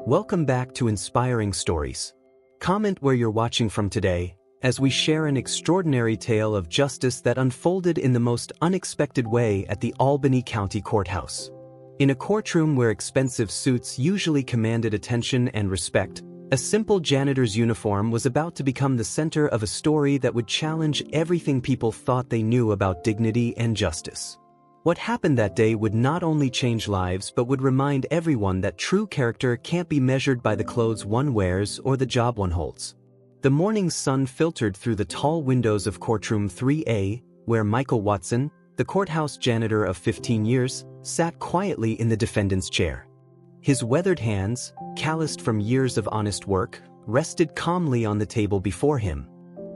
Welcome back to Inspiring Stories. Comment where you're watching from today, as we share an extraordinary tale of justice that unfolded in the most unexpected way at the Albany County Courthouse. In a courtroom where expensive suits usually commanded attention and respect, a simple janitor's uniform was about to become the center of a story that would challenge everything people thought they knew about dignity and justice. What happened that day would not only change lives but would remind everyone that true character can't be measured by the clothes one wears or the job one holds. The morning sun filtered through the tall windows of Courtroom 3A, where Michael Watson, the courthouse janitor of 15 years, sat quietly in the defendant's chair. His weathered hands, calloused from years of honest work, rested calmly on the table before him.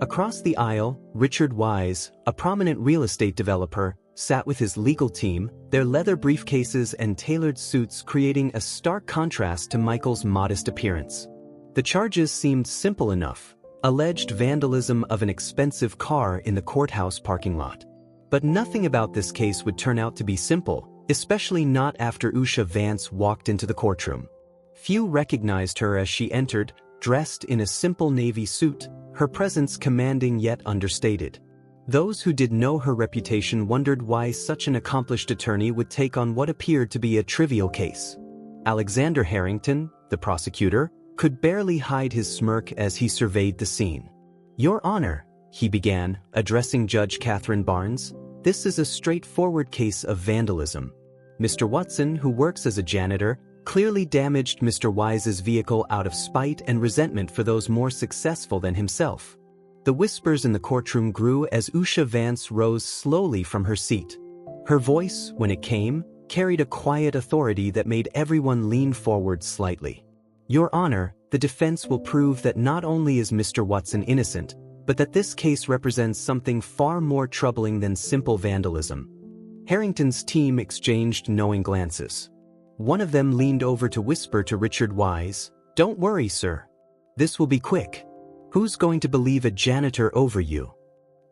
Across the aisle, Richard Wise, a prominent real estate developer, sat with his legal team, their leather briefcases and tailored suits creating a stark contrast to Michael's modest appearance. The charges seemed simple enough: alleged vandalism of an expensive car in the courthouse parking lot. But nothing about this case would turn out to be simple, especially not after Usha Vance walked into the courtroom. Few recognized her as she entered, dressed in a simple navy suit, her presence commanding yet understated. Those who did know her reputation wondered why such an accomplished attorney would take on what appeared to be a trivial case. Alexander Harrington, the prosecutor, could barely hide his smirk as he surveyed the scene. "Your Honor," he began, addressing Judge Catherine Barnes, "this is a straightforward case of vandalism. Mr. Watson, who works as a janitor, clearly damaged Mr. Wise's vehicle out of spite and resentment for those more successful than himself." The whispers in the courtroom grew as Usha Vance rose slowly from her seat. Her voice, when it came, carried a quiet authority that made everyone lean forward slightly. "Your Honor, the defense will prove that not only is Mr. Watson innocent, but that this case represents something far more troubling than simple vandalism." Harrington's team exchanged knowing glances. One of them leaned over to whisper to Richard Wise, "Don't worry, sir. This will be quick. Who's going to believe a janitor over you?"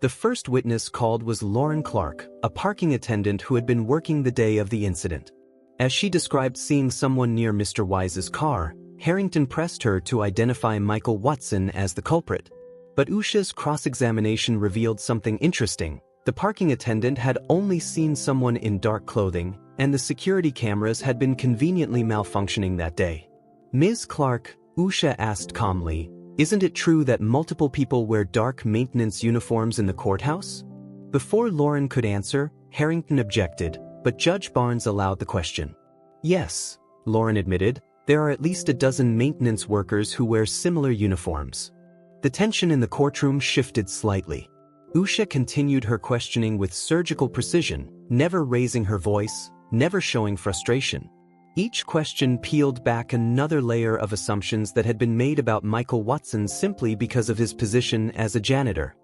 The first witness called was Lauren Clark, a parking attendant who had been working the day of the incident. As she described seeing someone near Mr. Wise's car, Harrington pressed her to identify Michael Watson as the culprit. But Usha's cross-examination revealed something interesting. The parking attendant had only seen someone in dark clothing, and the security cameras had been conveniently malfunctioning that day. "Ms. Clark," Usha asked calmly, "isn't it true that multiple people wear dark maintenance uniforms in the courthouse?" Before Lauren could answer, Harrington objected, but Judge Barnes allowed the question. "Yes," Lauren admitted, "there are at least a dozen maintenance workers who wear similar uniforms." The tension in the courtroom shifted slightly. Usha continued her questioning with surgical precision, never raising her voice, never showing frustration. Each question peeled back another layer of assumptions that had been made about Michael Watson simply because of his position as a janitor.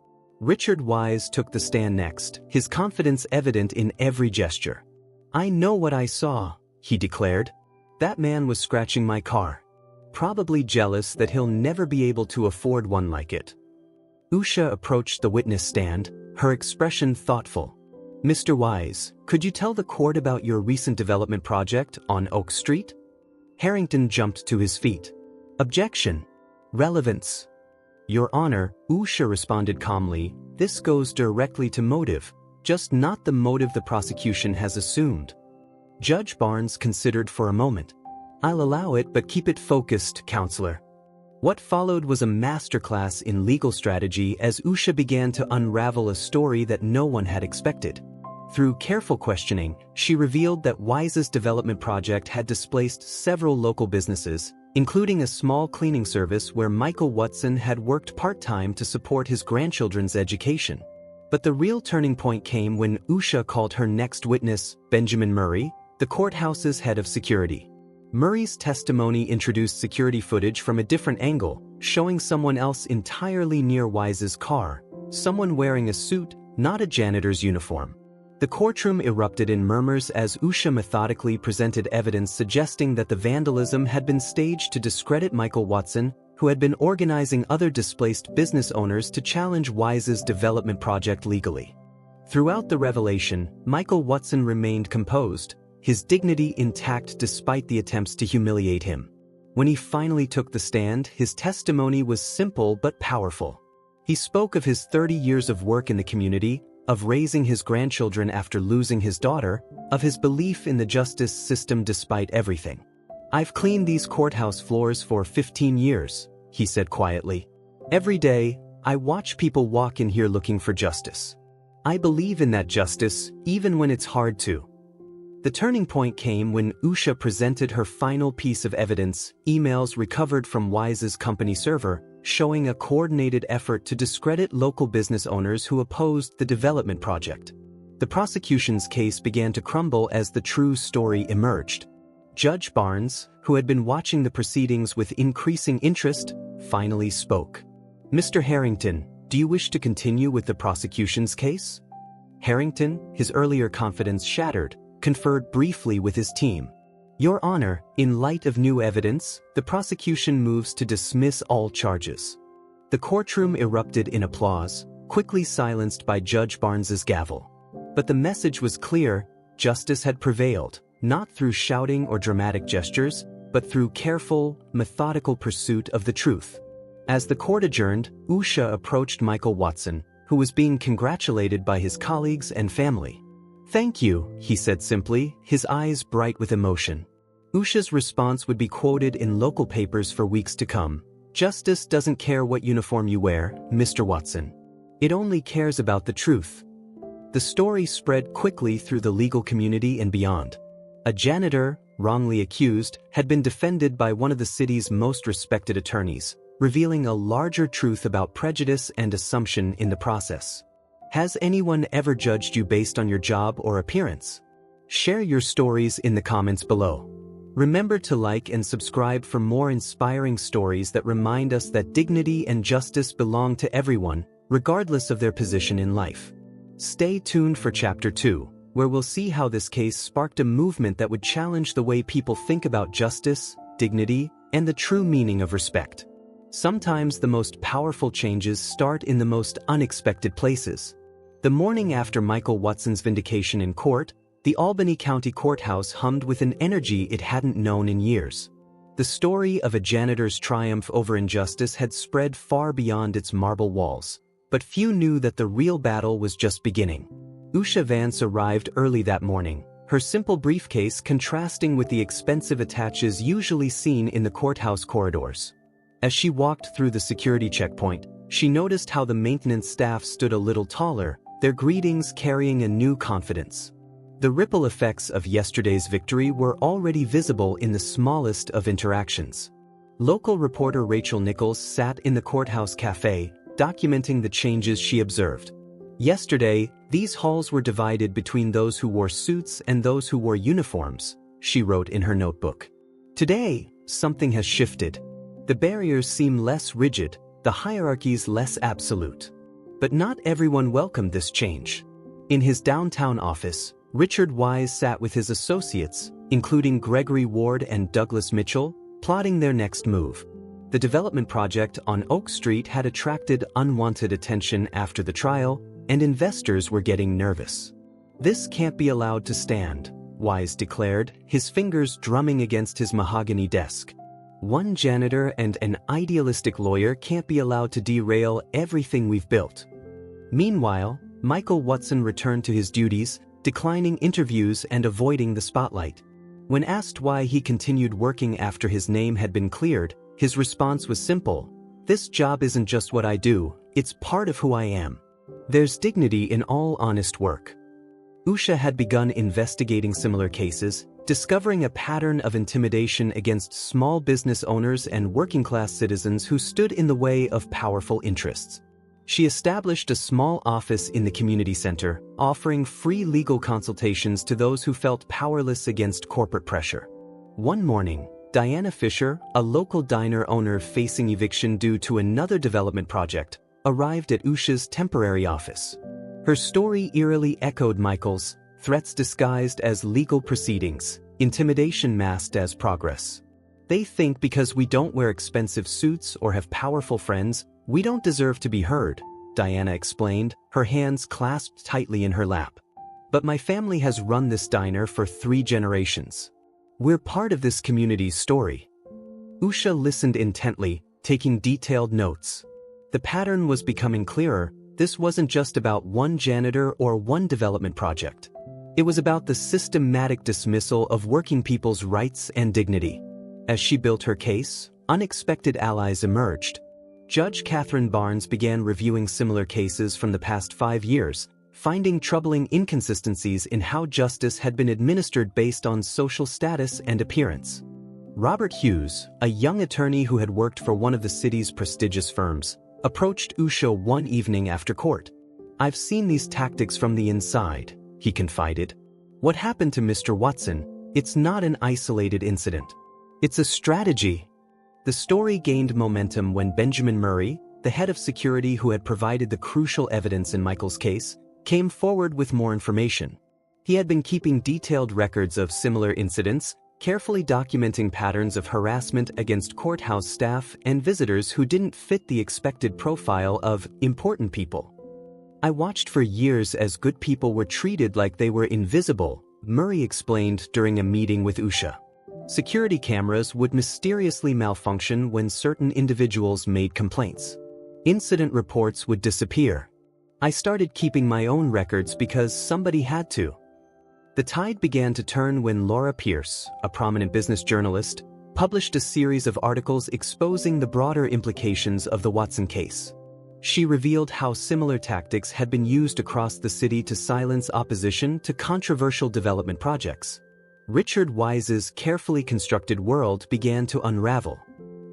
Richard Wise took the stand next, his confidence evident in every gesture. "I know what I saw," he declared. "That man was scratching my car. Probably jealous that he'll never be able to afford one like it." Usha approached the witness stand, her expression thoughtful. "Mr. Wise, could you tell the court about your recent development project on Oak Street?" Harrington jumped to his feet. "Objection. Relevance." "Your Honor," Usha responded calmly, "this goes directly to motive, just not the motive the prosecution has assumed." Judge Barnes considered for a moment. "I'll allow it, but keep it focused, counselor." What followed was a masterclass in legal strategy as Usha began to unravel a story that no one had expected. Through careful questioning, she revealed that Wise's development project had displaced several local businesses, including a small cleaning service where Michael Watson had worked part-time to support his grandchildren's education. But the real turning point came when Usha called her next witness, Benjamin Murray, the courthouse's head of security. Murray's testimony introduced security footage from a different angle, showing someone else entirely near Wise's car, someone wearing a suit, not a janitor's uniform. The courtroom erupted in murmurs as Usha methodically presented evidence suggesting that the vandalism had been staged to discredit Michael Watson, who had been organizing other displaced business owners to challenge Wise's development project legally. Throughout the revelation, Michael Watson remained composed, his dignity intact despite the attempts to humiliate him. When he finally took the stand, his testimony was simple but powerful. He spoke of his 30 years of work in the community, of raising his grandchildren after losing his daughter, of his belief in the justice system despite everything. "I've cleaned these courthouse floors for 15 years, he said quietly. "Every day, I watch people walk in here looking for justice. I believe in that justice, even when it's hard to." The turning point came when Usha presented her final piece of evidence, emails recovered from Wise's company server, showing a coordinated effort to discredit local business owners who opposed the development project. The prosecution's case began to crumble as the true story emerged. Judge Barnes, who had been watching the proceedings with increasing interest, finally spoke. "Mr. Harrington, do you wish to continue with the prosecution's case?" Harrington, his earlier confidence shattered, conferred briefly with his team. "Your Honor, in light of new evidence, the prosecution moves to dismiss all charges." The courtroom erupted in applause, quickly silenced by Judge Barnes's gavel. But the message was clear: justice had prevailed, not through shouting or dramatic gestures, but through careful, methodical pursuit of the truth. As the court adjourned, Usha approached Michael Watson, who was being congratulated by his colleagues and family. "Thank you," he said simply, his eyes bright with emotion. Usha's response would be quoted in local papers for weeks to come. "Justice doesn't care what uniform you wear, Mr. Watson. It only cares about the truth." The story spread quickly through the legal community and beyond. A janitor, wrongly accused, had been defended by one of the city's most respected attorneys, revealing a larger truth about prejudice and assumption in the process. Has anyone ever judged you based on your job or appearance? Share your stories in the comments below. Remember to like and subscribe for more inspiring stories that remind us that dignity and justice belong to everyone, regardless of their position in life. Stay tuned for Chapter 2, where we'll see how this case sparked a movement that would challenge the way people think about justice, dignity, and the true meaning of respect. Sometimes the most powerful changes start in the most unexpected places. The morning after Michael Watson's vindication in court, the Albany County Courthouse hummed with an energy it hadn't known in years. The story of a janitor's triumph over injustice had spread far beyond its marble walls, but few knew that the real battle was just beginning. Usha Vance arrived early that morning, her simple briefcase contrasting with the expensive attaches usually seen in the courthouse corridors. As she walked through the security checkpoint, she noticed how the maintenance staff stood a little taller, their greetings carrying a new confidence. The ripple effects of yesterday's victory were already visible in the smallest of interactions. Local reporter Rachel Nichols sat in the courthouse cafe, documenting the changes she observed. "Yesterday, these halls were divided between those who wore suits and those who wore uniforms," she wrote in her notebook. "Today, something has shifted. The barriers seem less rigid, the hierarchies less absolute." But not everyone welcomed this change. In his downtown office, Richard Wise sat with his associates, including Gregory Ward and Douglas Mitchell, plotting their next move. The development project on Oak Street had attracted unwanted attention after the trial, and investors were getting nervous. "This can't be allowed to stand," Wise declared, his fingers drumming against his mahogany desk. "One janitor and an idealistic lawyer can't be allowed to derail everything we've built." Meanwhile, Michael Watson returned to his duties, declining interviews and avoiding the spotlight. When asked why he continued working after his name had been cleared, his response was simple: "This job isn't just what I do, it's part of who I am. There's dignity in all honest work." Usha had begun investigating similar cases, discovering a pattern of intimidation against small business owners and working-class citizens who stood in the way of powerful interests. She established a small office in the community center, offering free legal consultations to those who felt powerless against corporate pressure. One morning, Diana Fisher, a local diner owner facing eviction due to another development project, arrived at Usha's temporary office. Her story eerily echoed Michael's: threats disguised as legal proceedings, intimidation masked as progress. "They think because we don't wear expensive suits or have powerful friends, we don't deserve to be heard," Diana explained, her hands clasped tightly in her lap. "But my family has run this diner for 3 generations. We're part of this community's story." Usha listened intently, taking detailed notes. The pattern was becoming clearer. This wasn't just about one janitor or one development project. It was about the systematic dismissal of working people's rights and dignity. As she built her case, unexpected allies emerged. Judge Catherine Barnes began reviewing similar cases from the past 5 years, finding troubling inconsistencies in how justice had been administered based on social status and appearance. Robert Hughes, a young attorney who had worked for one of the city's prestigious firms, approached Usha one evening after court. "I've seen these tactics from the inside," he confided. "What happened to Mr. Watson? It's not an isolated incident. It's a strategy." The story gained momentum when Benjamin Murray, the head of security who had provided the crucial evidence in Michael's case, came forward with more information. He had been keeping detailed records of similar incidents, carefully documenting patterns of harassment against courthouse staff and visitors who didn't fit the expected profile of important people. "I watched for years as good people were treated like they were invisible," Murray explained during a meeting with Usha. Security cameras would mysteriously malfunction when certain individuals made complaints. Incident reports would disappear. "I started keeping my own records because somebody had to." The tide began to turn when Laura Pierce, a prominent business journalist, published a series of articles exposing the broader implications of the Watson case. She revealed how similar tactics had been used across the city to silence opposition to controversial development projects. Richard Wise's carefully constructed world began to unravel.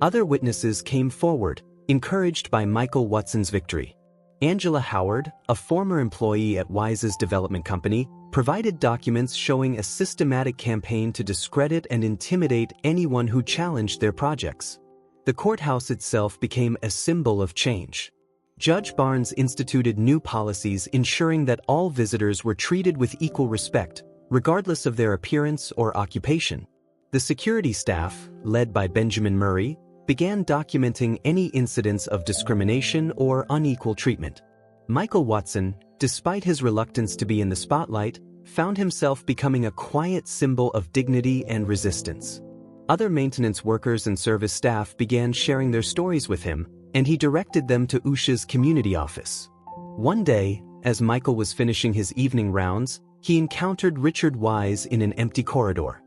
Other witnesses came forward, encouraged by Michael Watson's victory. Angela Howard, a former employee at Wise's development company, provided documents showing a systematic campaign to discredit and intimidate anyone who challenged their projects. The courthouse itself became a symbol of change. Judge Barnes instituted new policies ensuring that all visitors were treated with equal respect, regardless of their appearance or occupation. The security staff, led by Benjamin Murray, began documenting any incidents of discrimination or unequal treatment. Michael Watson, despite his reluctance to be in the spotlight, found himself becoming a quiet symbol of dignity and resistance. Other maintenance workers and service staff began sharing their stories with him, and he directed them to Usha's community office. One day, as Michael was finishing his evening rounds, he encountered Richard Wise in an empty corridor.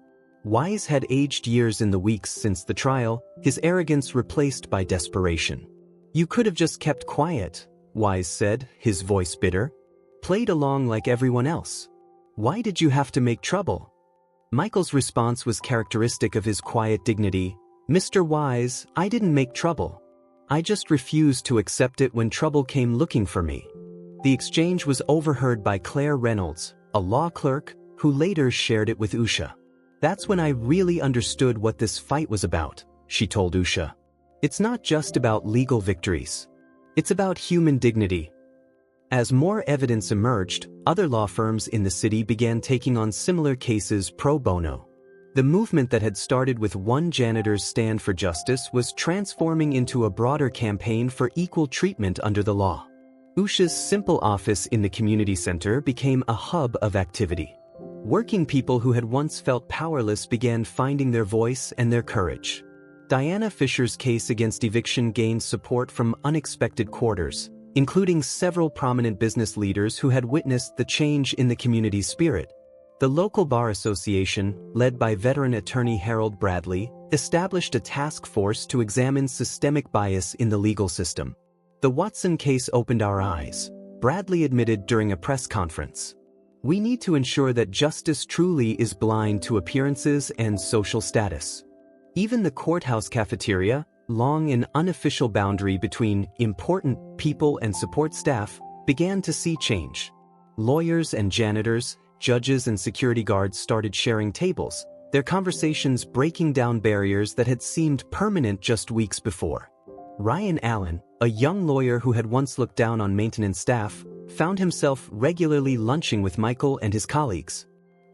Wise had aged years in the weeks since the trial, his arrogance replaced by desperation. "You could have just kept quiet," Wise said, his voice bitter. "Played along like everyone else. Why did you have to make trouble?" Michael's response was characteristic of his quiet dignity. "Mr. Wise, I didn't make trouble. I just refused to accept it when trouble came looking for me." The exchange was overheard by Claire Reynolds, a law clerk, who later shared it with Usha. "That's when I really understood what this fight was about," she told Usha. "It's not just about legal victories. It's about human dignity." As more evidence emerged, other law firms in the city began taking on similar cases pro bono. The movement that had started with one janitor's stand for justice was transforming into a broader campaign for equal treatment under the law. Usha's simple office in the community center became a hub of activity. Working people who had once felt powerless began finding their voice and their courage. Diana Fisher's case against eviction gained support from unexpected quarters, including several prominent business leaders who had witnessed the change in the community's spirit. The local bar association, led by veteran attorney Harold Bradley, established a task force to examine systemic bias in the legal system. "The Watson case opened our eyes," Bradley admitted during a press conference. "We need to ensure that justice truly is blind to appearances and social status." Even the courthouse cafeteria, long an unofficial boundary between important people and support staff, began to see change. Lawyers and janitors, judges and security guards started sharing tables, their conversations breaking down barriers that had seemed permanent just weeks before. Ryan Allen, a young lawyer who had once looked down on maintenance staff, found himself regularly lunching with Michael and his colleagues.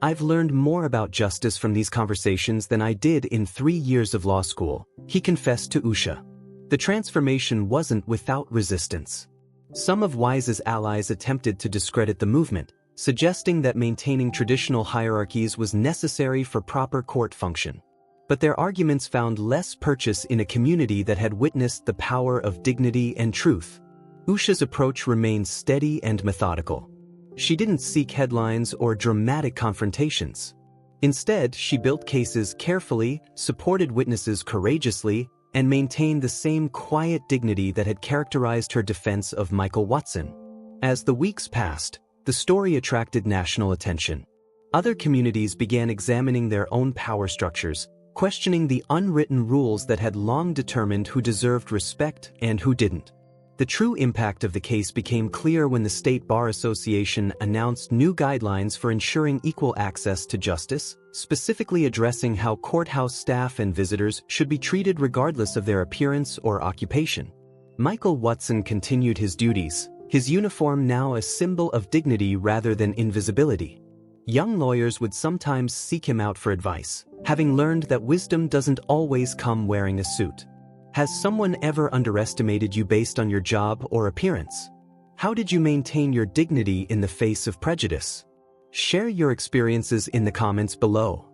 "I've learned more about justice from these conversations than I did in 3 years of law school," he confessed to Usha. The transformation wasn't without resistance. Some of Wise's allies attempted to discredit the movement, suggesting that maintaining traditional hierarchies was necessary for proper court function. but their arguments found less purchase in a community that had witnessed the power of dignity and truth. Usha's approach remained steady and methodical. She didn't seek headlines or dramatic confrontations. Instead, she built cases carefully, supported witnesses courageously, and maintained the same quiet dignity that had characterized her defense of Michael Watson. As the weeks passed, the story attracted national attention. Other communities began examining their own power structures, questioning the unwritten rules that had long determined who deserved respect and who didn't. The true impact of the case became clear when the State Bar Association announced new guidelines for ensuring equal access to justice, specifically addressing how courthouse staff and visitors should be treated regardless of their appearance or occupation. Michael Watson continued his duties, his uniform now a symbol of dignity rather than invisibility. Young lawyers would sometimes seek him out for advice, having learned that wisdom doesn't always come wearing a suit. Has someone ever underestimated you based on your job or appearance? How did you maintain your dignity in the face of prejudice? Share your experiences in the comments below.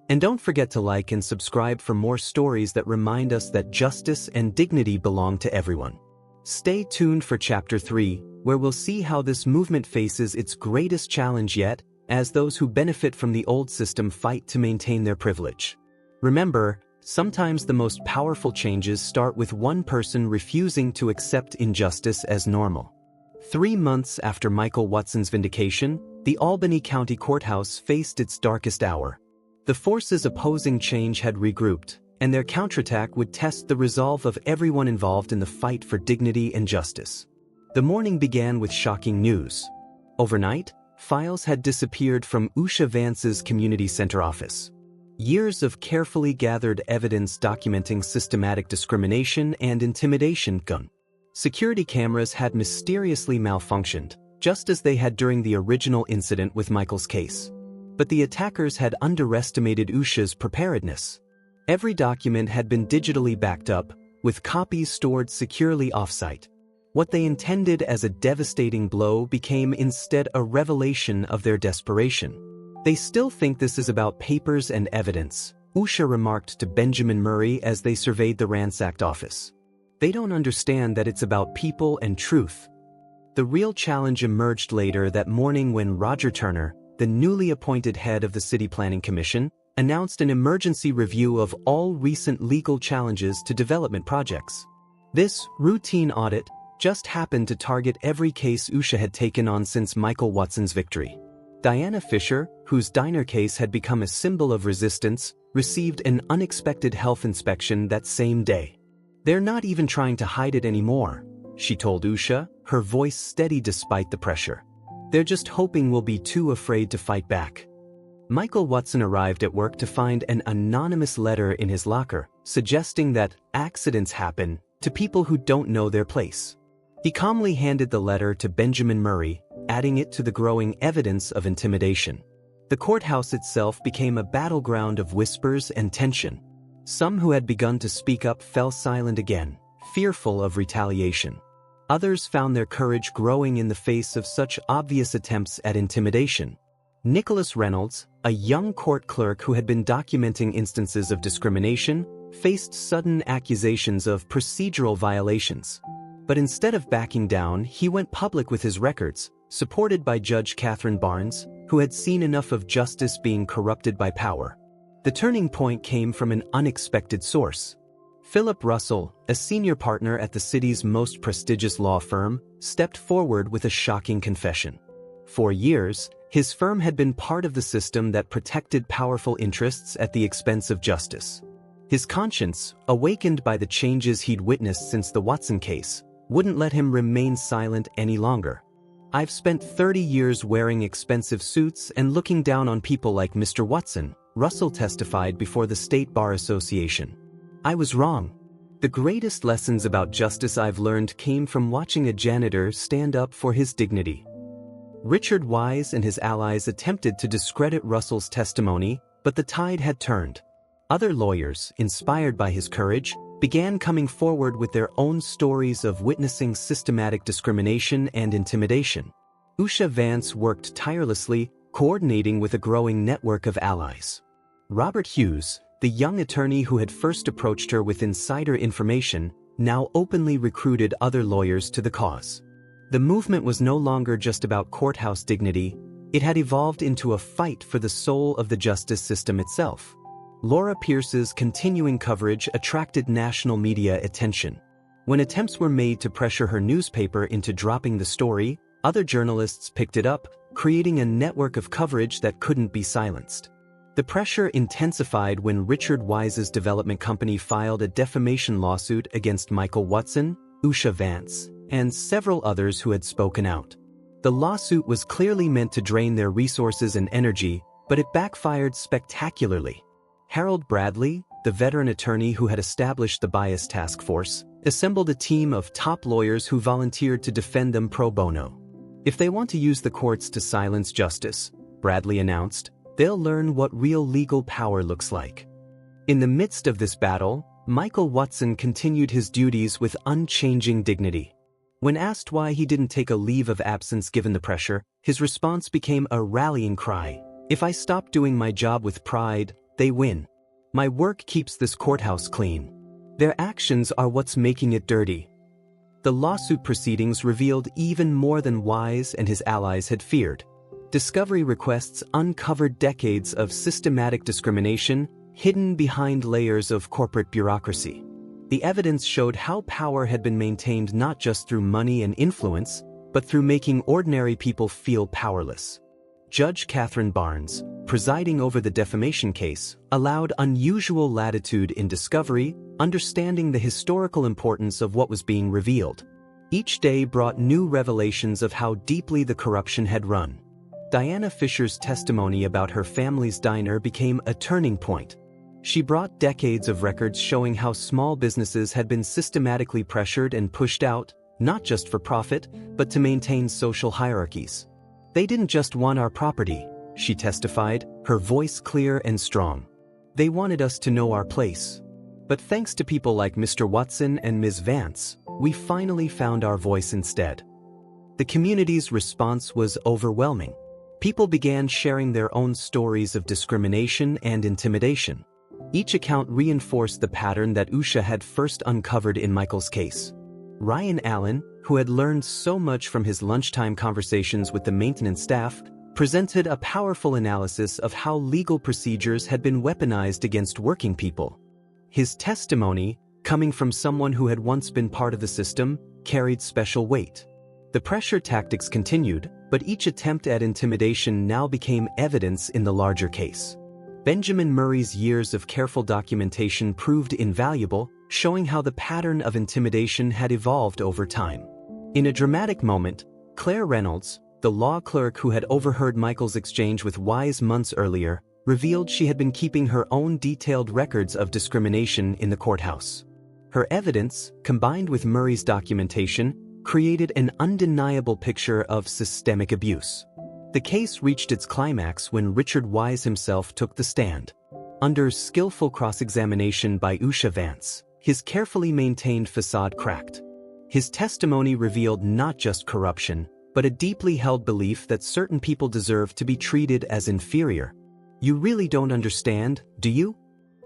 And don't forget to like and subscribe for more stories that remind us that justice and dignity belong to everyone. Stay tuned for Chapter 3, where we'll see how this movement faces its greatest challenge yet, as those who benefit from the old system fight to maintain their privilege. Remember, sometimes the most powerful changes start with one person refusing to accept injustice as normal. 3 months after Michael Watson's vindication, the Albany County Courthouse faced its darkest hour. The forces opposing change had regrouped, and their counterattack would test the resolve of everyone involved in the fight for dignity and justice. The morning began with shocking news. Overnight, files had disappeared from Usha Vance's community center office. Years of carefully gathered evidence documenting systematic discrimination and intimidation gone. Security cameras had mysteriously malfunctioned, just as they had during the original incident with Michael's case. But the attackers had underestimated Usha's preparedness. Every document had been digitally backed up, with copies stored securely off-site. What they intended as a devastating blow became instead a revelation of their desperation. They still think this is about papers and evidence, Usha remarked to Benjamin Murray as they surveyed the ransacked office. They don't understand that it's about people and truth. The real challenge emerged later that morning when Roger Turner, the newly appointed head of the City Planning Commission, announced an emergency review of all recent legal challenges to development projects. This routine audit just happened to target every case Usha had taken on since Michael Watson's victory. Diana Fisher, whose diner case had become a symbol of resistance, received an unexpected health inspection that same day. "They're not even trying to hide it anymore," she told Usha, her voice steady despite the pressure. "They're just hoping we'll be too afraid to fight back." Michael Watson arrived at work to find an anonymous letter in his locker, suggesting that accidents happen to people who don't know their place. He calmly handed the letter to Benjamin Murray, adding it to the growing evidence of intimidation. The courthouse itself became a battleground of whispers and tension. Some who had begun to speak up fell silent again, fearful of retaliation. Others found their courage growing in the face of such obvious attempts at intimidation. Nicholas Reynolds, a young court clerk who had been documenting instances of discrimination, faced sudden accusations of procedural violations. But instead of backing down, he went public with his records, supported by Judge Catherine Barnes, who had seen enough of justice being corrupted by power. The turning point came from an unexpected source. Philip Russell, a senior partner at the city's most prestigious law firm, stepped forward with a shocking confession. For years, his firm had been part of the system that protected powerful interests at the expense of justice. His conscience, awakened by the changes he'd witnessed since the Watson case, wouldn't let him remain silent any longer. "I've spent 30 years wearing expensive suits and looking down on people like Mr. Watson," Russell testified before the State Bar Association. "I was wrong. The greatest lessons about justice I've learned came from watching a janitor stand up for his dignity." Richard Wise and his allies attempted to discredit Russell's testimony, but the tide had turned. Other lawyers, inspired by his courage, began coming forward with their own stories of witnessing systematic discrimination and intimidation. Usha Vance worked tirelessly, coordinating with a growing network of allies. Robert Hughes, the young attorney who had first approached her with insider information, now openly recruited other lawyers to the cause. The movement was no longer just about courthouse dignity, it had evolved into a fight for the soul of the justice system itself. Laura Pierce's continuing coverage attracted national media attention. When attempts were made to pressure her newspaper into dropping the story, other journalists picked it up, creating a network of coverage that couldn't be silenced. The pressure intensified when Richard Wise's development company filed a defamation lawsuit against Michael Watson, Usha Vance, and several others who had spoken out. The lawsuit was clearly meant to drain their resources and energy, but it backfired spectacularly. Harold Bradley, the veteran attorney who had established the bias task force, assembled a team of top lawyers who volunteered to defend them pro bono. If they want to use the courts to silence justice, Bradley announced, they'll learn what real legal power looks like. In the midst of this battle, Michael Watson continued his duties with unchanging dignity. When asked why he didn't take a leave of absence given the pressure, his response became a rallying cry. If I stop doing my job with pride, they win. My work keeps this courthouse clean. Their actions are what's making it dirty. The lawsuit proceedings revealed even more than Wise and his allies had feared. Discovery requests uncovered decades of systematic discrimination hidden behind layers of corporate bureaucracy. The evidence showed how power had been maintained not just through money and influence, but through making ordinary people feel powerless. Judge Catherine Barnes, presiding over the defamation case, allowed unusual latitude in discovery, understanding the historical importance of what was being revealed. Each day brought new revelations of how deeply the corruption had run. Diana Fisher's testimony about her family's diner became a turning point. She brought decades of records showing how small businesses had been systematically pressured and pushed out, not just for profit, but to maintain social hierarchies. They didn't just want our property, she testified, her voice clear and strong. They wanted us to know our place. But thanks to people like Mr. Watson and Ms. Vance, we finally found our voice instead. The community's response was overwhelming. People began sharing their own stories of discrimination and intimidation. Each account reinforced the pattern that Usha had first uncovered in Michael's case. Ryan Allen, who had learned so much from his lunchtime conversations with the maintenance staff, presented a powerful analysis of how legal procedures had been weaponized against working people. His testimony, coming from someone who had once been part of the system, carried special weight. The pressure tactics continued, but each attempt at intimidation now became evidence in the larger case. Benjamin Murray's years of careful documentation proved invaluable, showing how the pattern of intimidation had evolved over time. In a dramatic moment, Claire Reynolds, the law clerk who had overheard Michael's exchange with Wise months earlier, revealed she had been keeping her own detailed records of discrimination in the courthouse. Her evidence, combined with Murray's documentation, created an undeniable picture of systemic abuse. The case reached its climax when Richard Wise himself took the stand. Under skillful cross-examination by Usha Vance, his carefully maintained facade cracked. His testimony revealed not just corruption, but a deeply held belief that certain people deserve to be treated as inferior. You really don't understand, do you?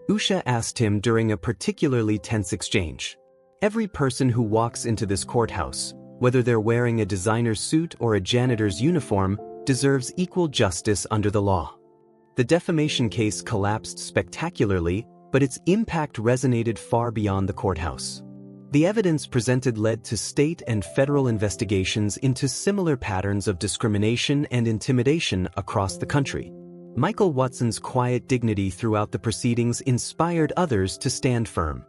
Usha asked him during a particularly tense exchange. Every person who walks into this courthouse, whether they're wearing a designer's suit or a janitor's uniform, deserves equal justice under the law. The defamation case collapsed spectacularly, but its impact resonated far beyond the courthouse. The evidence presented led to state and federal investigations into similar patterns of discrimination and intimidation across the country. Michael Watson's quiet dignity throughout the proceedings inspired others to stand firm.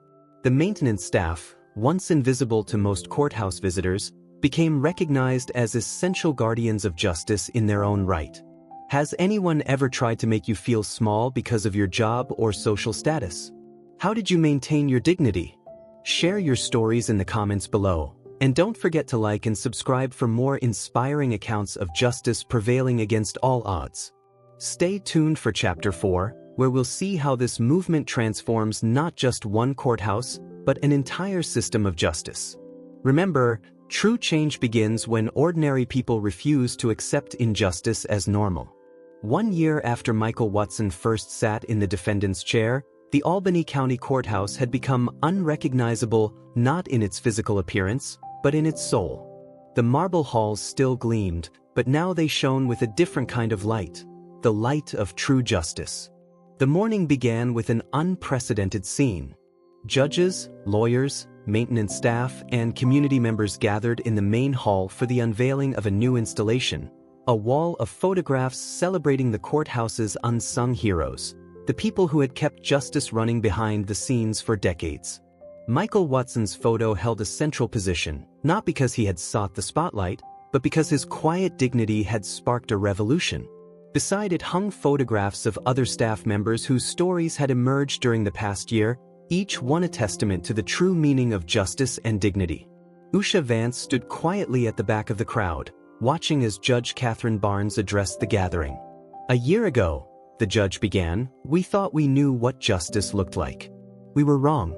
The maintenance staff, once invisible to most courthouse visitors, became recognized as essential guardians of justice in their own right. Has anyone ever tried to make you feel small because of your job or social status? How did you maintain your dignity? Share your stories in the comments below, and don't forget to like and subscribe for more inspiring accounts of justice prevailing against all odds. Stay tuned for Chapter 4, where we'll see how this movement transforms not just one courthouse, but an entire system of justice. Remember, true change begins when ordinary people refuse to accept injustice as normal. 1 year after Michael Watson first sat in the defendant's chair, The Albany County Courthouse had become unrecognizable not in its physical appearance, but in its soul. The marble halls still gleamed, but now they shone with a different kind of light, the light of true justice. The morning began with an unprecedented scene. Judges, lawyers, maintenance staff, and community members gathered in the main hall for the unveiling of a new installation, a wall of photographs celebrating the courthouse's unsung heroes, the people who had kept justice running behind the scenes for decades. Michael Watson's photo held a central position, not because he had sought the spotlight, but because his quiet dignity had sparked a revolution. Beside it hung photographs of other staff members whose stories had emerged during the past year, each one a testament to the true meaning of justice and dignity. Usha Vance stood quietly at the back of the crowd, watching as Judge Catherine Barnes addressed the gathering. "A year ago," the judge began, "we thought we knew what justice looked like. We were wrong.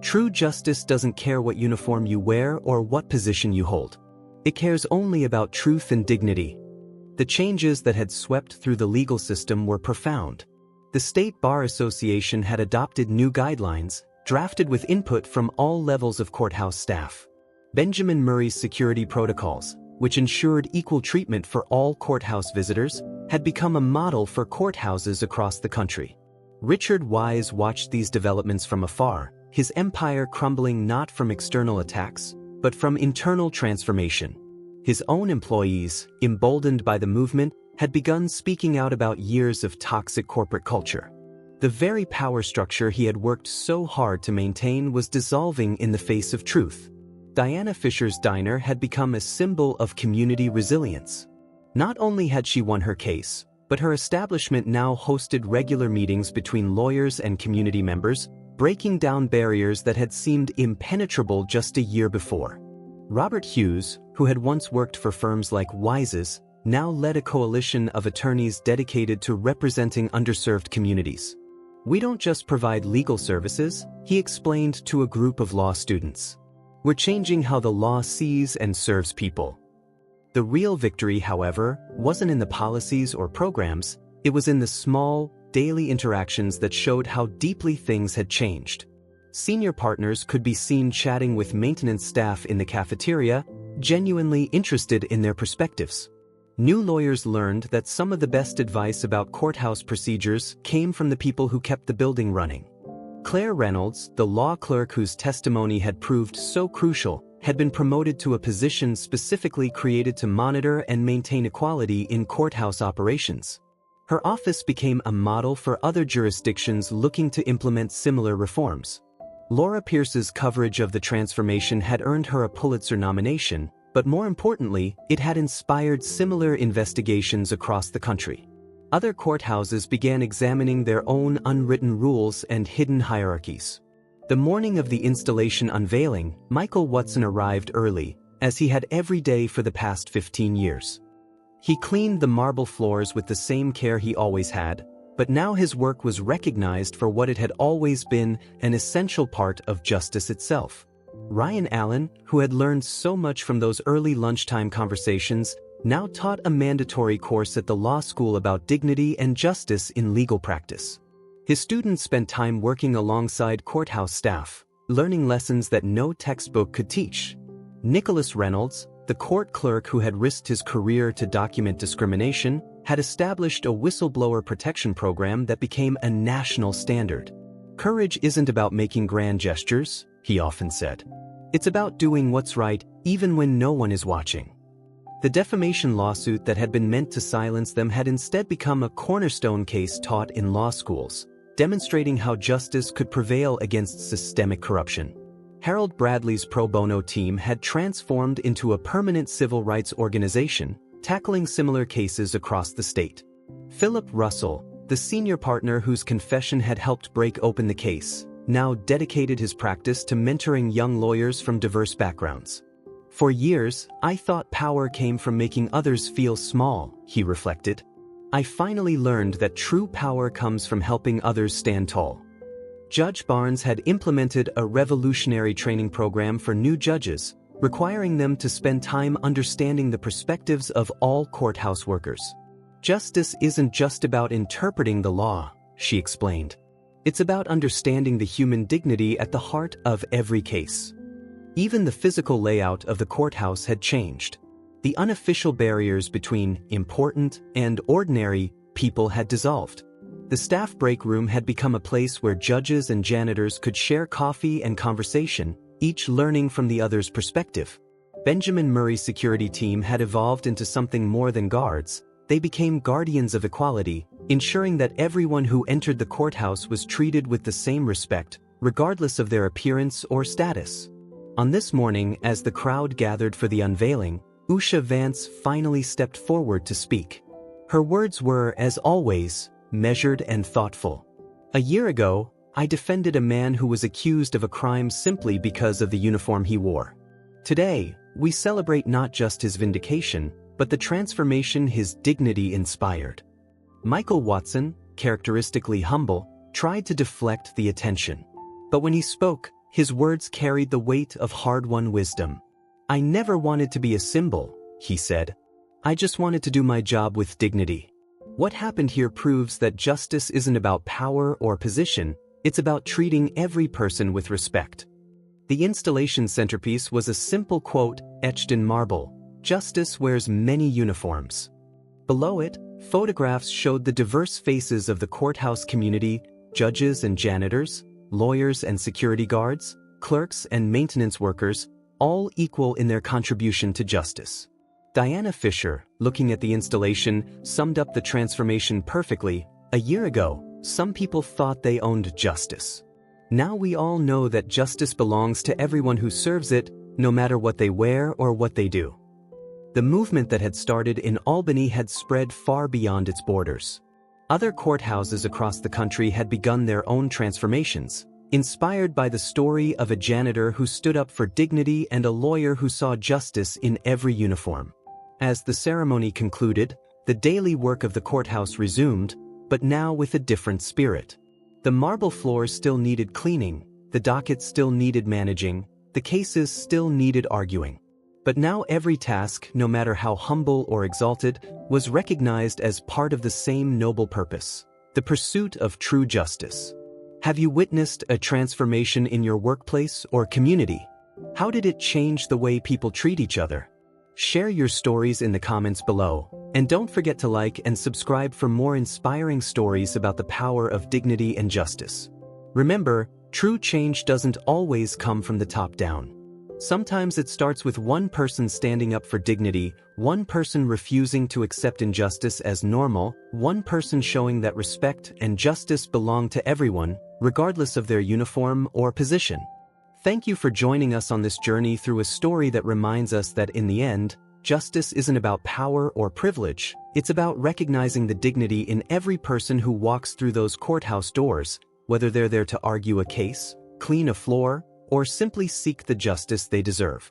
True justice doesn't care what uniform you wear or what position you hold. It cares only about truth and dignity." The changes that had swept through the legal system were profound. The State Bar Association had adopted new guidelines, drafted with input from all levels of courthouse staff. Benjamin Murray's security protocols, which ensured equal treatment for all courthouse visitors, had become a model for courthouses across the country. Richard Wise watched these developments from afar, his empire crumbling not from external attacks, but from internal transformation. His own employees, emboldened by the movement, had begun speaking out about years of toxic corporate culture. The very power structure he had worked so hard to maintain was dissolving in the face of truth. Diana Fisher's diner had become a symbol of community resilience. Not only had she won her case, but her establishment now hosted regular meetings between lawyers and community members, breaking down barriers that had seemed impenetrable just a year before. Robert Hughes, who had once worked for firms like Wise's, now led a coalition of attorneys dedicated to representing underserved communities. "We don't just provide legal services," he explained to a group of law students. "We're changing how the law sees and serves people." The real victory, however, wasn't in the policies or programs, it was in the small, daily interactions that showed how deeply things had changed. Senior partners could be seen chatting with maintenance staff in the cafeteria, genuinely interested in their perspectives. New lawyers learned that some of the best advice about courthouse procedures came from the people who kept the building running. Claire Reynolds, the law clerk whose testimony had proved so crucial, had been promoted to a position specifically created to monitor and maintain equality in courthouse operations. Her office became a model for other jurisdictions looking to implement similar reforms. Laura Pierce's coverage of the transformation had earned her a Pulitzer nomination, but more importantly, it had inspired similar investigations across the country. Other courthouses began examining their own unwritten rules and hidden hierarchies. The morning of the installation unveiling, Michael Watson arrived early, as he had every day for the past 15 years. He cleaned the marble floors with the same care he always had, but now his work was recognized for what it had always been, an essential part of justice itself. Ryan Allen, who had learned so much from those early lunchtime conversations, now taught a mandatory course at the law school about dignity and justice in legal practice. His students spent time working alongside courthouse staff, learning lessons that no textbook could teach. Nicholas Reynolds, the court clerk who had risked his career to document discrimination, had established a whistleblower protection program that became a national standard. "Courage isn't about making grand gestures," he often said. "It's about doing what's right, even when no one is watching." The defamation lawsuit that had been meant to silence them had instead become a cornerstone case taught in law schools, demonstrating how justice could prevail against systemic corruption. Harold Bradley's pro bono team had transformed into a permanent civil rights organization, tackling similar cases across the state. Philip Russell, the senior partner whose confession had helped break open the case, now dedicated his practice to mentoring young lawyers from diverse backgrounds. "For years, I thought power came from making others feel small," he reflected. "I finally learned that true power comes from helping others stand tall." Judge Barnes had implemented a revolutionary training program for new judges, requiring them to spend time understanding the perspectives of all courthouse workers. "Justice isn't just about interpreting the law," she explained. It's about understanding the human dignity at the heart of every case. Even the physical layout of the courthouse had changed. The unofficial barriers between important and ordinary people had dissolved. The staff break room had become a place where judges and janitors could share coffee and conversation, each learning from the other's perspective. Benjamin Murray's security team had evolved into something more than guards. They became guardians of equality, ensuring that everyone who entered the courthouse was treated with the same respect, regardless of their appearance or status. On this morning, as the crowd gathered for the unveiling, Usha Vance finally stepped forward to speak. Her words were, as always, measured and thoughtful. "A year ago, I defended a man who was accused of a crime simply because of the uniform he wore. Today, we celebrate not just his vindication, but the transformation his dignity inspired." Michael Watson, characteristically humble, tried to deflect the attention. But when he spoke, his words carried the weight of hard-won wisdom. "I never wanted to be a symbol," he said. "I just wanted to do my job with dignity." What happened here proves that justice isn't about power or position, it's about treating every person with respect. The installation centerpiece was a simple quote etched in marble: "Justice wears many uniforms." Below it, photographs showed the diverse faces of the courthouse community: judges and janitors, lawyers and security guards, clerks and maintenance workers, all equal in their contribution to justice. Diana Fisher, looking at the installation, summed up the transformation perfectly. "A year ago, some people thought they owned justice. Now we all know that justice belongs to everyone who serves it, no matter what they wear or what they do." The movement that had started in Albany had spread far beyond its borders. Other courthouses across the country had begun their own transformations, inspired by the story of a janitor who stood up for dignity and a lawyer who saw justice in every uniform. As the ceremony concluded, the daily work of the courthouse resumed, but now with a different spirit. The marble floors still needed cleaning, the dockets still needed managing, the cases still needed arguing. But now every task, no matter how humble or exalted, was recognized as part of the same noble purpose: the pursuit of true justice. Have you witnessed a transformation in your workplace or community? How did it change the way people treat each other? Share your stories in the comments below, and don't forget to like and subscribe for more inspiring stories about the power of dignity and justice. Remember, true change doesn't always come from the top down. Sometimes it starts with one person standing up for dignity, one person refusing to accept injustice as normal, one person showing that respect and justice belong to everyone, regardless of their uniform or position. Thank you for joining us on this journey through a story that reminds us that in the end, justice isn't about power or privilege, it's about recognizing the dignity in every person who walks through those courthouse doors, whether they're there to argue a case, clean a floor, or simply seek the justice they deserve.